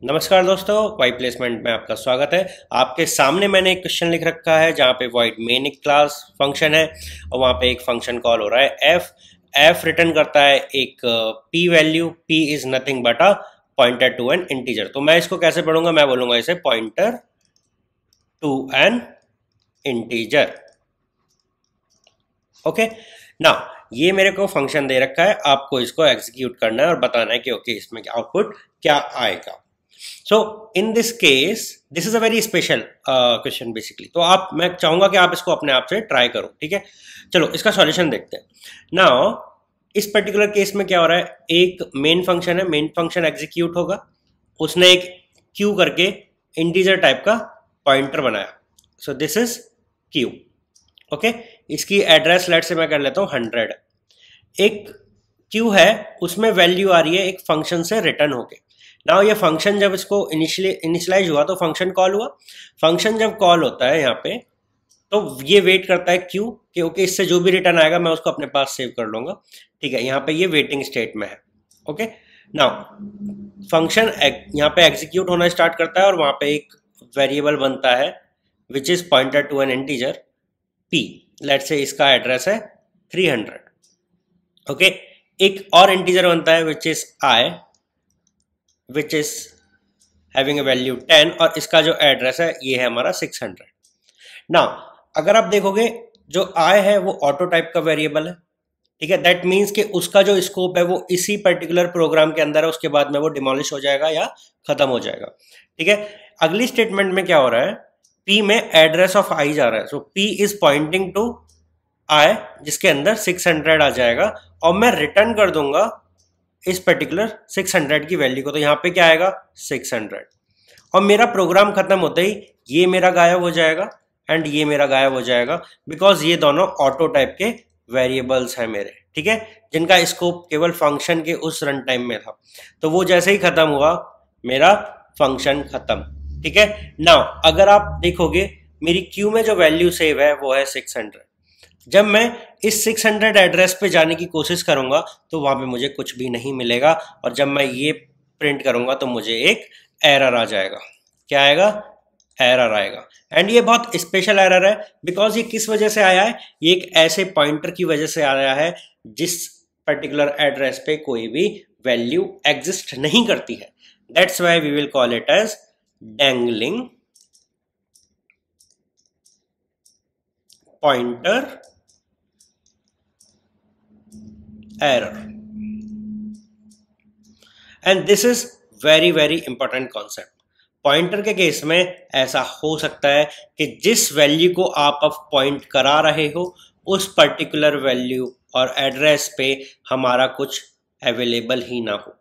नमस्कार दोस्तों, Y placement में आपका स्वागत है। आपके सामने मैंने एक क्वेश्चन लिख रखा है जहाँ पे वॉइड मेन एक क्लास फंक्शन है और वहाँ पे एक फंक्शन कॉल हो रहा है एफ। एफ रिटर्न करता है एक P value. P is nothing but a pointer to an integer. तो मैं इसको कैसे पढ़ूंगा, मैं बोलूंगा इसे pointer to an integer. Okay, now ये मेरे को फंक्शन दे रखा है, आपको इसको एग्जीक्यूट करना है और बताना है कि ओके इसमें आउटपुट क्या आएगा। So in this case this is a very special question basically. तो मैं चाहूंगा कि आप इसको अपने आप से ट्राई करो, ठीक है। चलो इसका सॉल्यूशन देखते हैं। नाउ इस पर्टिकुलर केस में क्या हो रहा है, एक मेन फंक्शन है, मेन फंक्शन एग्जीक्यूट होगा, उसने एक क्यू करके इंटीजर टाइप का पॉइंटर बनाया। सो दिस इज क्यू। ओके, इसकी एड्रेस लेट से मैं कर लेता हूँ 100। एक क्यू है, उसमें वैल्यू आ रही है एक फंक्शन से रिटर्न होके। नाउ ये फंक्शन जब इसको इनिशियलाइज हुआ तो फंक्शन कॉल हुआ। फंक्शन जब कॉल होता है यहाँ पे तो ये वेट करता है क्यू कि ओके इससे जो भी रिटर्न आएगा मैं उसको अपने पास सेव कर लूंगा, ठीक है। यहाँ पे ये वेटिंग स्टेट में है। ओके, नाउ फंक्शन यहाँ पे एग्जीक्यूट होना स्टार्ट करता है और वहां पे एक वेरिएबल बनता है which is pointer to an integer P. Let's say इसका एड्रेस है 300। ओके, एक और इंटीजर बनता है which is I, which is having a value 10 और इसका जो एड्रेस है ये है हमारा 600। नाउ अगर आप देखोगे जो आई है वो ऑटो टाइप का वेरिएबल है, ठीक है। दैट मीन्स कि उसका जो स्कोप है वो इसी पर्टिकुलर प्रोग्राम के अंदर है, उसके बाद में वो डिमोलिश हो जाएगा या खत्म हो जाएगा, ठीक है। अगली स्टेटमेंट में क्या हो रहा है, पी में एड्रेस ऑफ आई जा रहा है। सो पी इज पॉइंटिंग टू आई जिसके अंदर 600 आ जाएगा और मैं रिटर्न कर दूंगा इस पर्टिकुलर 600 की वैल्यू को। तो यहाँ पे क्या आएगा 600 और मेरा प्रोग्राम खत्म होते ही ये मेरा गायब हो जाएगा एंड ये मेरा गायब हो जाएगा, बिकॉज ये दोनों ऑटो टाइप के वेरिएबल्स हैं मेरे, ठीक है, जिनका स्कोप केवल फंक्शन के उस रन टाइम में था। तो वो जैसे ही खत्म हुआ मेरा फंक्शन खत्म, ठीक है। नाउ अगर आप देखोगे मेरी क्यू में जो वैल्यू सेव है वो है 600। जब मैं इस 600 एड्रेस पे जाने की कोशिश करूंगा तो वहां पे मुझे कुछ भी नहीं मिलेगा और जब मैं ये प्रिंट करूंगा तो मुझे एक एरर आ जाएगा। क्या आएगा, एरर आएगा। एंड ये बहुत स्पेशल एरर है बिकॉज ये किस वजह से आया है, ये एक ऐसे पॉइंटर की वजह से आया है जिस पर्टिकुलर एड्रेस पे कोई भी वैल्यू एग्जिस्ट नहीं करती है। That's why we will call it as dangling pointer error, and this is very important concept। Pointer के केस में ऐसा हो सकता है कि जिस वैल्यू को आप अब पॉइंट करा रहे हो उस पर्टिकुलर वैल्यू और एड्रेस पे हमारा कुछ अवेलेबल ही ना हो।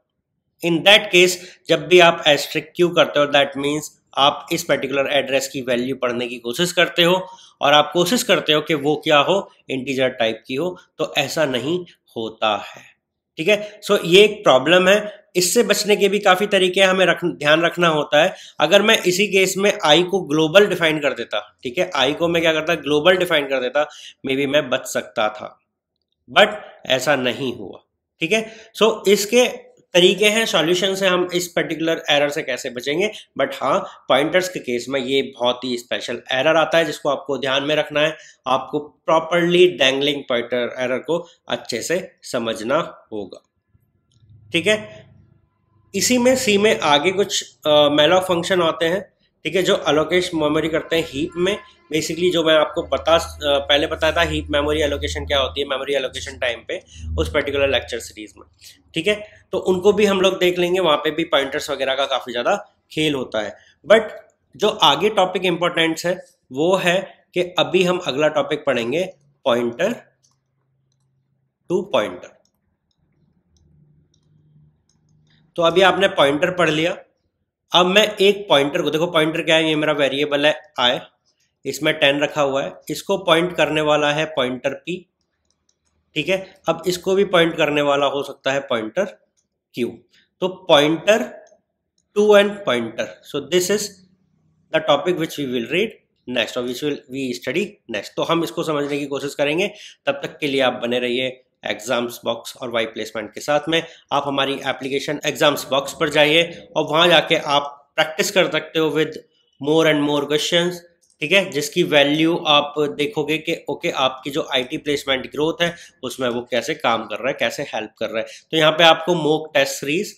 इन दैट केस जब भी आप एस्ट्रिक क्यू करते हो दैट मीन्स आप इस पर्टिकुलर एड्रेस की वैल्यू पढ़ने की कोशिश करते हो और आप कोशिश करते हो कि वो क्या हो, इंटीजर टाइप की हो। तो ऐसा नहीं होता है, ठीक है। सो ये एक प्रॉब्लम है। इससे बचने के भी काफी तरीके हमें ध्यान रखना होता है। अगर मैं इसी केस में आई को ग्लोबल डिफाइन कर देता, ठीक है, आई को मैं क्या करता, ग्लोबल डिफाइन कर देता, मे बी मैं बच सकता था, बट ऐसा नहीं हुआ, ठीक है। सो इसके तरीके हैं, सॉल्यूशन से हम इस पर्टिकुलर एरर से कैसे बचेंगे। बट हाँ, पॉइंटर्स के केस में ये बहुत ही स्पेशल एरर आता है जिसको आपको ध्यान में रखना है। आपको प्रॉपरली डैंगलिंग पॉइंटर एरर को अच्छे से समझना होगा, ठीक है। इसी में सी में आगे कुछ मैलॉक फंक्शन आते हैं, ठीक है, जो अलोकेशन मेमोरी करते हैं हीप में। बेसिकली जो मैं आपको पहले बताया था हीप मेमोरी एलोकेशन क्या होती है, मेमोरी एलोकेशन टाइम पे उस पर्टिकुलर लेक्चर सीरीज में, ठीक है। तो उनको भी हम लोग देख लेंगे, वहां पे भी पॉइंटर्स वगैरह का काफी ज्यादा खेल होता है। बट जो आगे टॉपिक इंपॉर्टेंट है वो है कि अभी हम अगला टॉपिक पढ़ेंगे पॉइंटर टू पॉइंटर। तो अभी आपने पॉइंटर पढ़ लिया, अब मैं एक पॉइंटर को, देखो पॉइंटर क्या है, ये मेरा वेरिएबल है आई, इसमें 10 रखा हुआ है, इसको पॉइंट करने वाला है पॉइंटर पी, ठीक है। अब इसको भी पॉइंट करने वाला हो सकता है पॉइंटर क्यू। तो pointer to and pointer, so this is the topic which we will read next और which will we study next. तो हम इसको समझने की कोशिश करेंगे, तब तक के लिए आप बने रहिए एग्जाम्स बॉक्स और वाई प्लेसमेंट के साथ में आप हमारी एप्लीकेशन एग्जाम्स बॉक्स पर जाइए और वहाँ जाके आप प्रैक्टिस कर सकते हो with more and more questions, ठीक है, जिसकी वैल्यू आप देखोगे कि ओके आपकी जो आईटी प्लेसमेंट ग्रोथ है उसमें वो कैसे काम कर रहा है, कैसे हेल्प कर रहा है। तो यहाँ पे आपको मॉक टेस्ट सीरीज,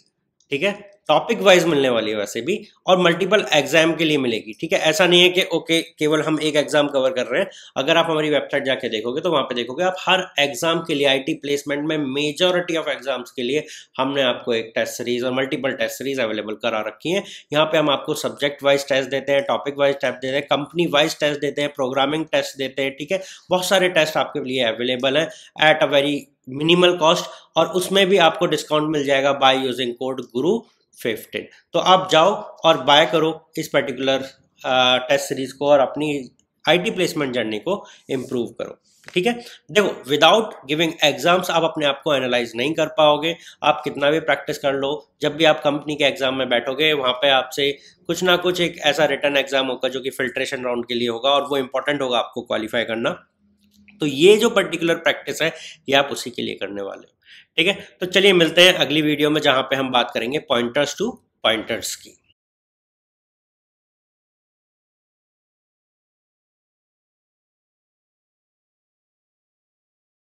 ठीक है, टॉपिक वाइज मिलने वाली है वैसे भी, और मल्टीपल एग्जाम के लिए मिलेगी, ठीक है। ऐसा नहीं है कि ओके केवल हम एक एग्जाम कवर कर रहे हैं। अगर आप हमारी वेबसाइट जाके देखोगे तो वहां पे देखोगे आप हर एग्जाम के लिए, आईटी प्लेसमेंट में मेजॉरिटी ऑफ एग्जाम्स के लिए हमने आपको एक टेस्ट सीरीज और मल्टीपल टेस्ट सीरीज अवेलेबल करा रखी है। यहाँ पे हम आपको सब्जेक्ट वाइज टेस्ट देते हैं, टॉपिक वाइज टेस्ट देते हैं, कंपनी वाइज टेस्ट देते हैं, प्रोग्रामिंग टेस्ट देते हैं, ठीक है। बहुत सारे टेस्ट आपके लिए अवेलेबल है at a very minimal cost, और उसमें भी आपको डिस्काउंट मिल जाएगा बाय यूजिंग कोड गुरु15। तो आप जाओ और बाय करो इस पर्टिकुलर टेस्ट सीरीज को और अपनी आईटी प्लेसमेंट जर्नी को इम्प्रूव करो, ठीक है। देखो विदाउट गिविंग एग्जाम्स आप अपने आप को एनालाइज नहीं कर पाओगे। आप कितना भी प्रैक्टिस कर लो, जब भी आप कंपनी के एग्जाम में बैठोगे वहां पे आपसे कुछ ना कुछ एक ऐसा रिटर्न एग्जाम होगा जो कि फिल्ट्रेशन राउंड के लिए होगा, और वो इंपॉर्टेंट होगा आपको क्वालिफाई करना। तो ये जो पर्टिकुलर प्रैक्टिस है ये आप उसी के लिए करने वाले हो, ठीक है। तो चलिए मिलते हैं अगली वीडियो में, जहां पे हम बात करेंगे पॉइंटर्स टू पॉइंटर्स की।